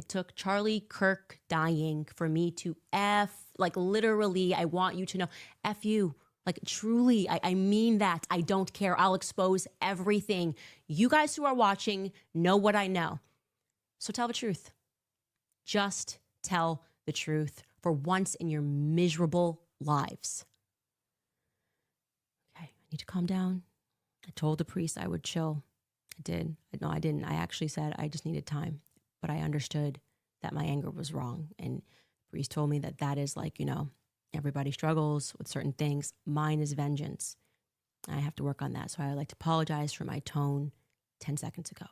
It took Charlie Kirk dying for me to literally, I want you to know, F you. Like, truly, I mean that. I don't care. I'll expose everything. You guys who are watching know what I know. So tell the truth. Just tell the truth for once in your miserable lives. Okay, I need to calm down. I told the priest I would chill. I did. No, I didn't. I actually said I just needed time. But I understood that my anger was wrong. And the priest told me that is everybody struggles with certain things. Mine is vengeance. I have to work on that. So I would like to apologize for my tone 10 seconds ago.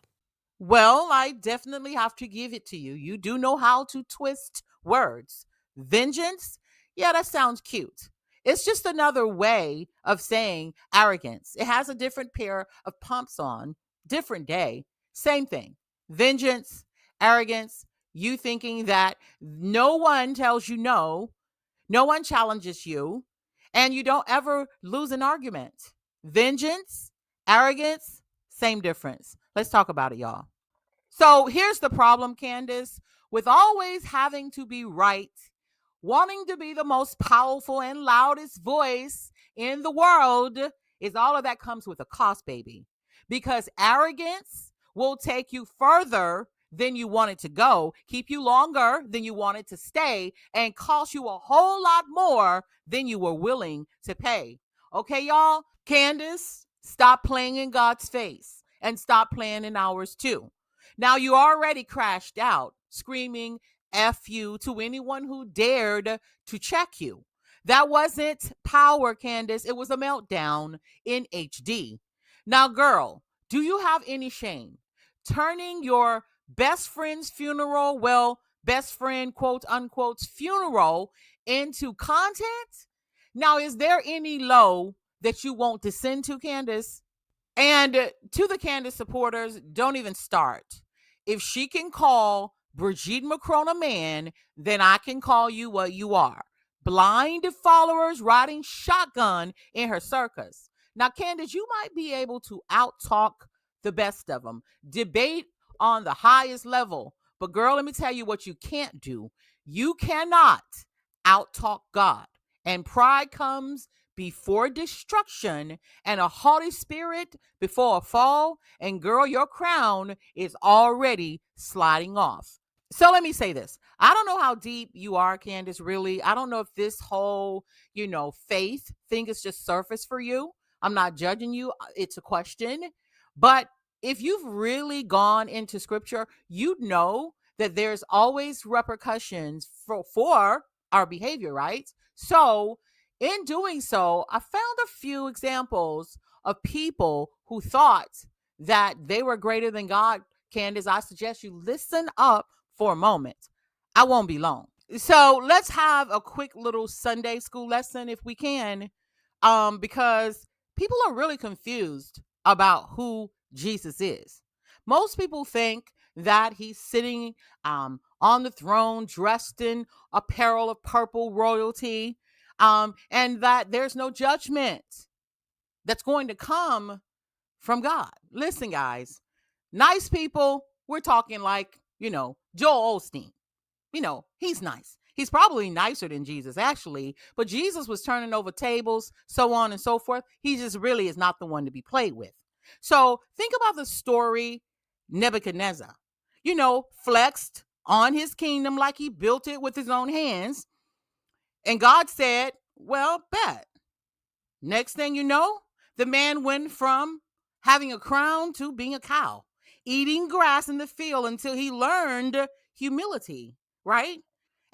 Well, I definitely have to give it to you. You do know how to twist words. Vengeance? Yeah, that sounds cute. It's just another way of saying arrogance. It has a different pair of pumps on, different day, same thing. Vengeance, arrogance, you thinking that no one tells you no one challenges you, and you don't ever lose an argument. Vengeance, arrogance, same difference. Let's talk about it, y'all. So here's the problem, Candace, with always having to be right, wanting to be the most powerful and loudest voice in the world, is all of that comes with a cost, baby. Because arrogance will take you further than you wanted to go, keep you longer than you wanted to stay, and cost you a whole lot more than you were willing to pay. Okay, y'all? Candace, stop playing in God's face and stop playing in ours too. Now, you already crashed out, screaming F you to anyone who dared to check you. That wasn't power, Candace. It was a meltdown in HD. Now, girl, do you have any shame? Turning your best friend's funeral, best friend, quote unquote, funeral into content? Now, is there any low that you won't descend to, Candace? And to the Candace supporters, don't even start. If she can call Brigitte Macron a man, then I can call you what you are. Blind followers riding shotgun in her circus. Now, Candace, you might be able to out-talk the best of them, debate on the highest level. But girl, let me tell you what you can't do. You cannot out-talk God. And pride comes before destruction, and a haughty spirit before a fall. And girl, your crown is already sliding off. So let me say this. I don't know how deep you are, Candace, really. I don't know if this whole, faith thing is just surface for you. I'm not judging you. It's a question. But if you've really gone into scripture, you know that there's always repercussions for our behavior, right? So in doing so, I found a few examples of people who thought that they were greater than God. Candace, I suggest you listen up for a moment. I won't be long. So let's have a quick little Sunday school lesson if we can, because people are really confused about who Jesus is. Most people think that he's sitting on the throne dressed in apparel of purple royalty, and that there's no judgment that's going to come from God. Listen, guys, nice people, we're talking like, Joel Osteen. He's nice. He's probably nicer than Jesus, actually, but Jesus was turning over tables, so on and so forth. He just really is not the one to be played with. So think about the story Nebuchadnezzar, flexed on his kingdom like he built it with his own hands. And God said, well, bet. Next thing you know, the man went from having a crown to being a cow, eating grass in the field until he learned humility, right?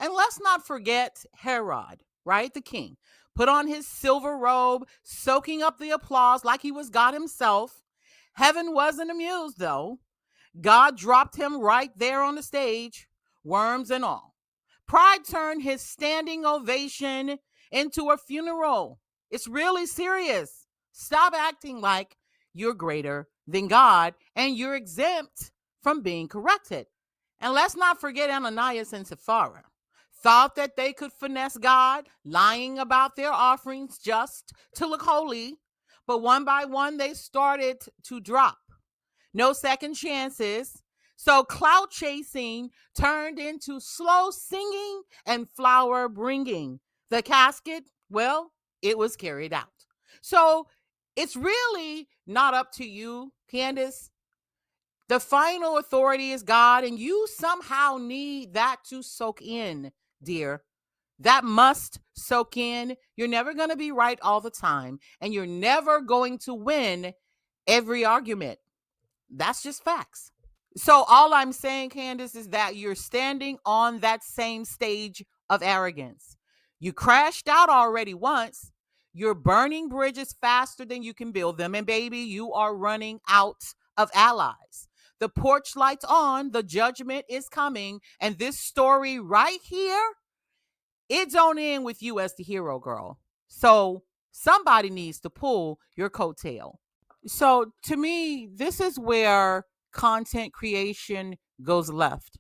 And let's not forget Herod, right? The king put on his silver robe, soaking up the applause like he was God himself. Heaven wasn't amused, though. God dropped him right there on the stage, worms and all. Pride turned his standing ovation into a funeral. It's really serious. Stop acting like you're greater than God and you're exempt from being corrected. And let's not forget Ananias and Sapphira. Thought that they could finesse God, lying about their offerings just to look holy. But one by one, they started to drop. No second chances. So clout chasing turned into slow singing and flower bringing. The casket, well, it was carried out. So it's really not up to you, Candace. The final authority is God, and you somehow need that to soak in, dear. That must soak in. You're never going to be right all the time, and you're never going to win every argument. That's just facts. So all I'm saying, Candace, is that you're standing on that same stage of arrogance. You crashed out already once. You're burning bridges faster than you can build them. And baby, you are running out of allies. The porch light's on. The judgment is coming. And this story right here, it don't end with you as the hero, girl. So somebody needs to pull your coattail. So to me, this is where content creation goes left.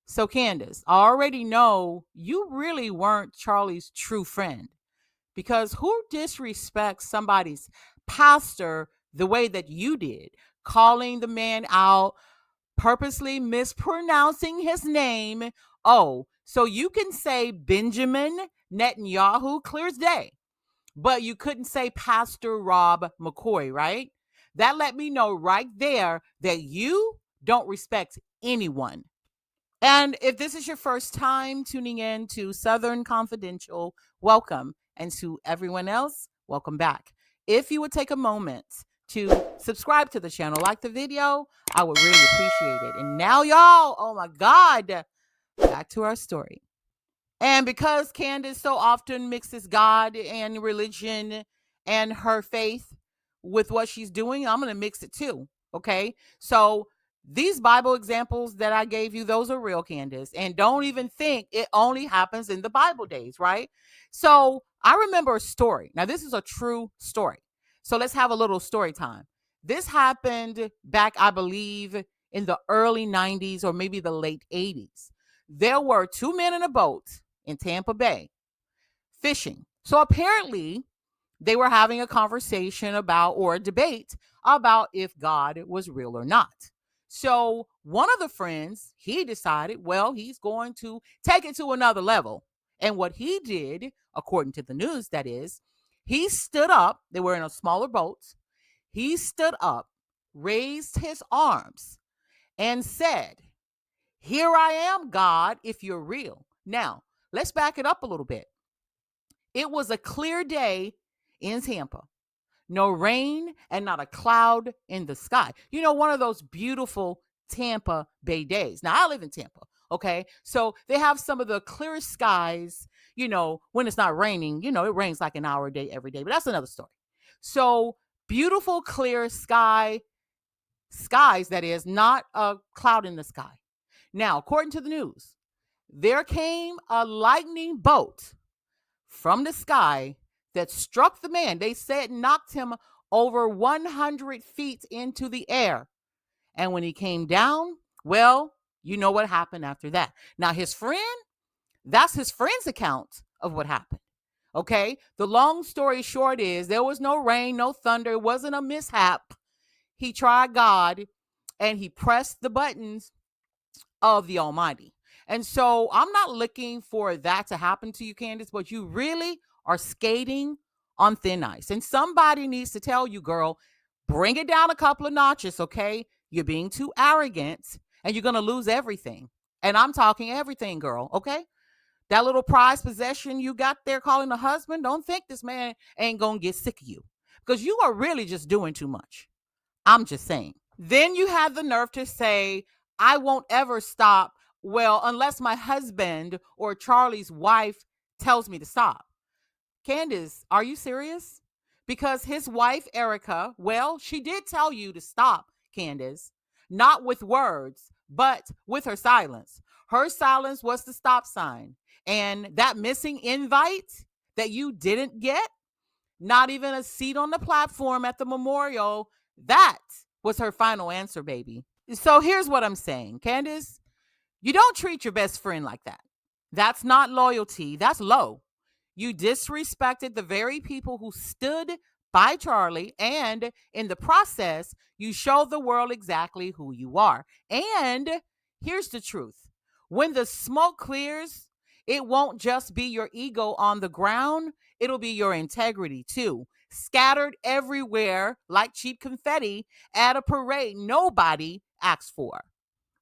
So Candace, I already know you really weren't Charlie's true friend, because who disrespects somebody's pastor the way that you did, calling the man out, purposely mispronouncing his name? Oh, so you can say Benjamin Netanyahu clear as day, but you couldn't say Pastor Rob McCoy, right? That let me know right there that you don't respect anyone. And if this is your first time tuning in to Southern Confidential, welcome. And to everyone else, welcome back. If you would take a moment to subscribe to the channel, like the video, I would really appreciate it. And now, y'all, oh my God, back to our story. And because Candace so often mixes God and religion and her faith with what she's doing, I'm going to mix it too. Okay. So these Bible examples that I gave you, those are real, Candace. And don't even think it only happens in the Bible days, right? So I remember a story. Now, this is a true story. So let's have a little story time. This happened back, I believe, in the early 90s or maybe the late 80s. There were two men in a boat in Tampa Bay fishing. So apparently they were having a conversation about, or a debate about, if God was real or not. So one of the friends, he decided, well, he's going to take it to another level. And what he did, according to the news, that is, he stood up. They were in a smaller boat. He stood up, raised his arms, and said, "Here I am, God, if you're real." Now, let's back it up a little bit. It was a clear day in Tampa. No rain and not a cloud in the sky. You know, one of those beautiful Tampa Bay days. Now, I live in Tampa, okay? So they have some of the clearest skies, you know, when it's not raining. You know, it rains like an hour a day every day, but that's another story. So beautiful, clear skies, that is, not a cloud in the sky. Now, according to the news, there came a lightning bolt from the sky that struck the man. They said knocked him over 100 feet into the air. And when he came down, well, you know what happened after that. Now, his friend, that's his friend's account of what happened. Okay. The long story short is there was no rain, no thunder. It wasn't a mishap. He tried God and he pressed the buttons of the Almighty. And so I'm not looking for that to happen to you, Candace, but you really are skating on thin ice. And somebody needs to tell you, girl, bring it down a couple of notches, okay? You're being too arrogant and you're going to lose everything. And I'm talking everything, girl, okay? That little prized possession you got there calling a husband, don't think this man ain't going to get sick of you, because you are really just doing too much. I'm just saying. Then you have the nerve to say, I won't ever stop. Well, unless my husband or Charlie's wife tells me to stop. Candace, are you serious? Because his wife, Erika, well, she did tell you to stop, Candace. Not with words, but with her silence. Her silence was the stop sign. And that missing invite that you didn't get, not even a seat on the platform at the memorial, that was her final answer, baby. So here's what I'm saying, Candace. You don't treat your best friend like that. That's not loyalty. That's low. You disrespected the very people who stood by Charlie, and in the process, you show the world exactly who you are. And here's the truth. When the smoke clears, it won't just be your ego on the ground, it'll be your integrity too, scattered everywhere like cheap confetti at a parade nobody asked for.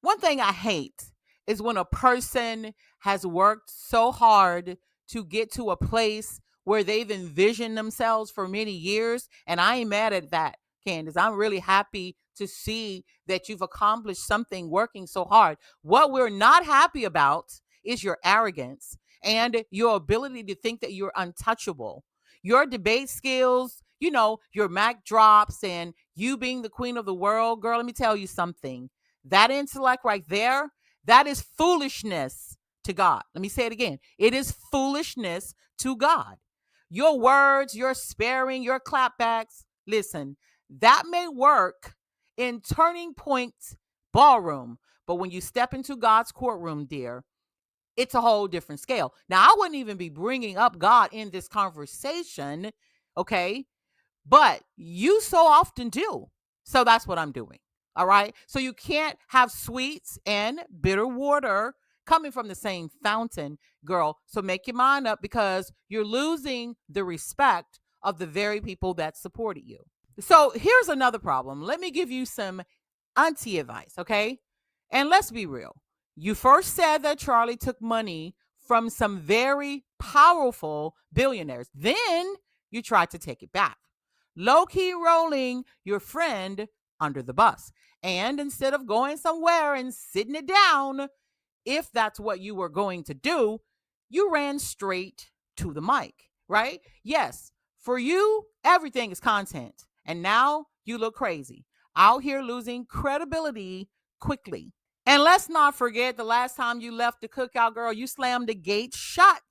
One thing I hate is when a person has worked so hard to get to a place where they've envisioned themselves for many years. And I ain't mad at that, Candace. I'm really happy to see that you've accomplished something working so hard. What we're not happy about is your arrogance and your ability to think that you're untouchable. Your debate skills, your Mac drops and you being the queen of the world, girl, let me tell you something. That intellect right there, that is foolishness to God. Let me say it again. It is foolishness to God. Your words, your sparing, your clapbacks, listen, that may work in Turning Point Ballroom, but when you step into God's courtroom, dear, it's a whole different scale. Now, I wouldn't even be bringing up God in this conversation, okay? But you so often do. So that's what I'm doing. All right. So you can't have sweets and bitter water coming from the same fountain, girl. So make your mind up because you're losing the respect of the very people that supported you. So here's another problem. Let me give you some auntie advice. Okay. And let's be real. You first said that Charlie took money from some very powerful billionaires. Then you tried to take it back, low-key rolling your friend under the bus. And instead of going somewhere and sitting it down, if that's what you were going to do, you ran straight to the mic, right? Yes, for you, everything is content. And now you look crazy, out here losing credibility quickly. And let's not forget the last time you left the cookout, girl, you slammed the gate shut,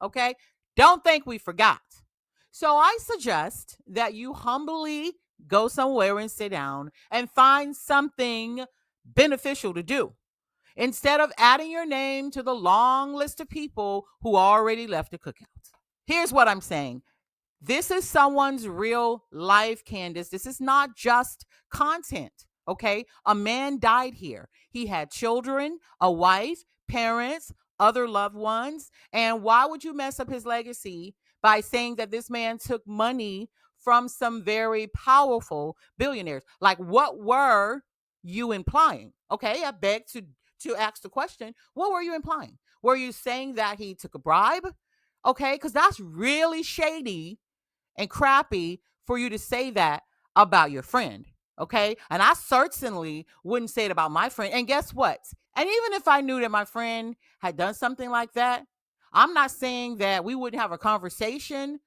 okay? Don't think we forgot. So I suggest that you humbly go somewhere and sit down and find something beneficial to do instead of adding your name to the long list of people who already left the cookout. Here's what I'm saying. This is someone's real life, Candace. This is not just content, okay? A man died here. He had children, a wife, parents, other loved ones. And why would you mess up his legacy by saying that this man took money from some very powerful billionaires? Like, what were you implying? Okay, I beg to ask the question, what were you implying? Were you saying that he took a bribe? Okay, because that's really shady and crappy for you to say that about your friend. Okay. And I certainly wouldn't say it about my friend. And guess what? And even if I knew that my friend had done something like that, I'm not saying that we wouldn't have a conversation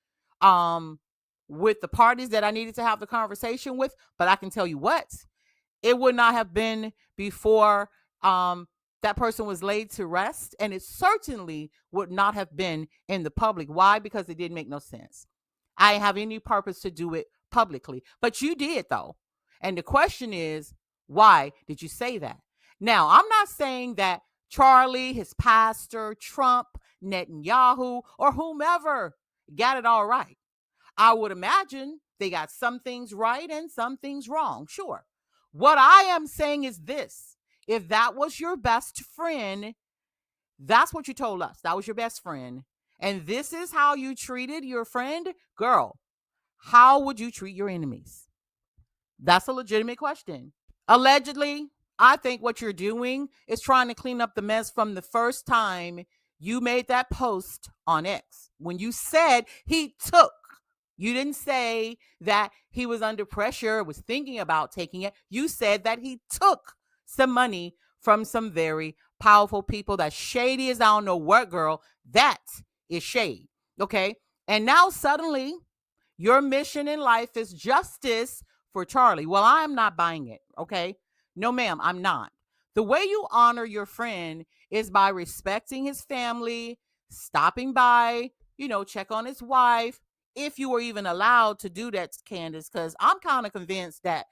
with the parties that I needed to have the conversation with. But I can tell you what, it would not have been before that person was laid to rest. And it certainly would not have been in the public. Why? Because it didn't make no sense. I didn't have any purpose to do it publicly, but you did though. And the question is, why did you say that? Now, I'm not saying that Charlie, his pastor, Trump, Netanyahu, or whomever got it all right. I would imagine they got some things right and some things wrong. Sure. What I am saying is this. If that was your best friend, that's what you told us. That was your best friend. And this is how you treated your friend, girl. How would you treat your enemies? That's a legitimate question. Allegedly, I think what you're doing is trying to clean up the mess from the first time you made that post on X. When you said he took, you didn't say that he was under pressure, was thinking about taking it. You said that he took some money from some very powerful people. That's shady as I don't know what, girl. That is shade. Okay. And now suddenly your mission in life is justice for Charlie. Well, I am not buying it. Okay. No, ma'am, I'm not. The way you honor your friend is by respecting his family, stopping by, check on his wife, if you were even allowed to do that, Candace, because I'm kind of convinced that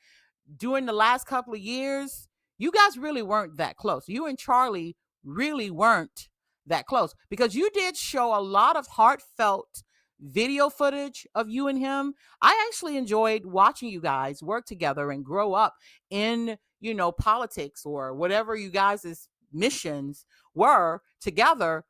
during the last couple of years, you guys really weren't that close. You and Charlie really weren't that close because you did show a lot of heartfelt video footage of you and him. I actually enjoyed watching you guys work together and grow up in, politics or whatever you guys' missions were together.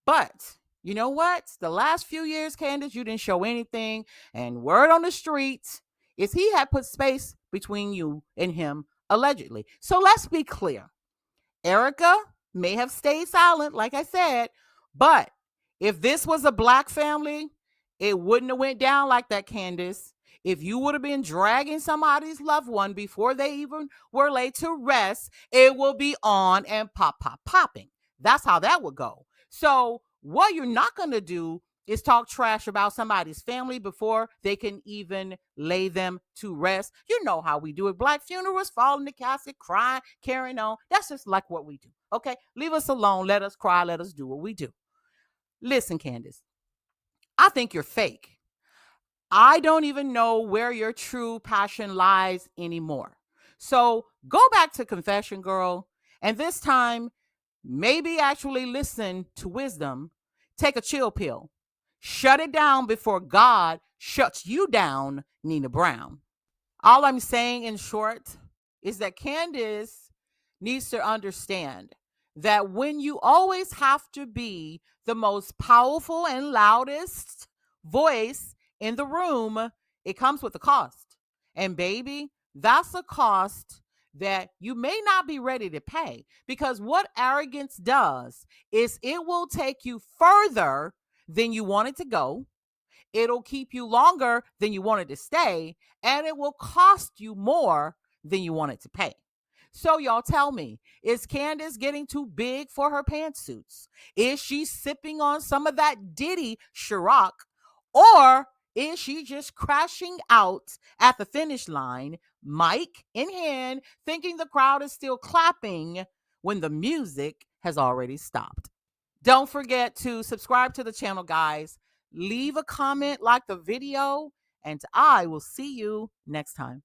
But you know what? The last few years, Candace, you didn't show anything. And word on the street is he had put space between you and him, allegedly. So let's be clear. Erika may have stayed silent, like I said, but if this was a black family, it wouldn't have went down like that, Candace. If you would have been dragging somebody's loved one before they even were laid to rest, it will be on and popping. That's how that would go. So what you're not going to do is talk trash about somebody's family before they can even lay them to rest. You know how we do it. Black funerals, fall in the casket, crying, carrying on. That's just like what we do. Okay? Leave us alone. Let us cry. Let us do what we do. Listen, Candace, I think you're fake. I don't even know where your true passion lies anymore. So go back to confession, girl, and this time, maybe actually listen to wisdom. Take a chill pill. Shut it down before God shuts you down, Nina Brown. All I'm saying in short is that Candace needs to understand that when you always have to be the most powerful and loudest voice in the room, it comes with a cost. And baby, that's a cost that you may not be ready to pay, because what arrogance does is it will take you further than you wanted to go. It'll keep you longer than you wanted to stay, and it will cost you more than you wanted to pay. So y'all tell me, is Candace getting too big for her pantsuits? Is she sipping on some of that Diddy Ciroc? Or is she just crashing out at the finish line, mic in hand, thinking the crowd is still clapping when the music has already stopped? Don't forget to subscribe to the channel, guys. Leave a comment, like the video, and I will see you next time.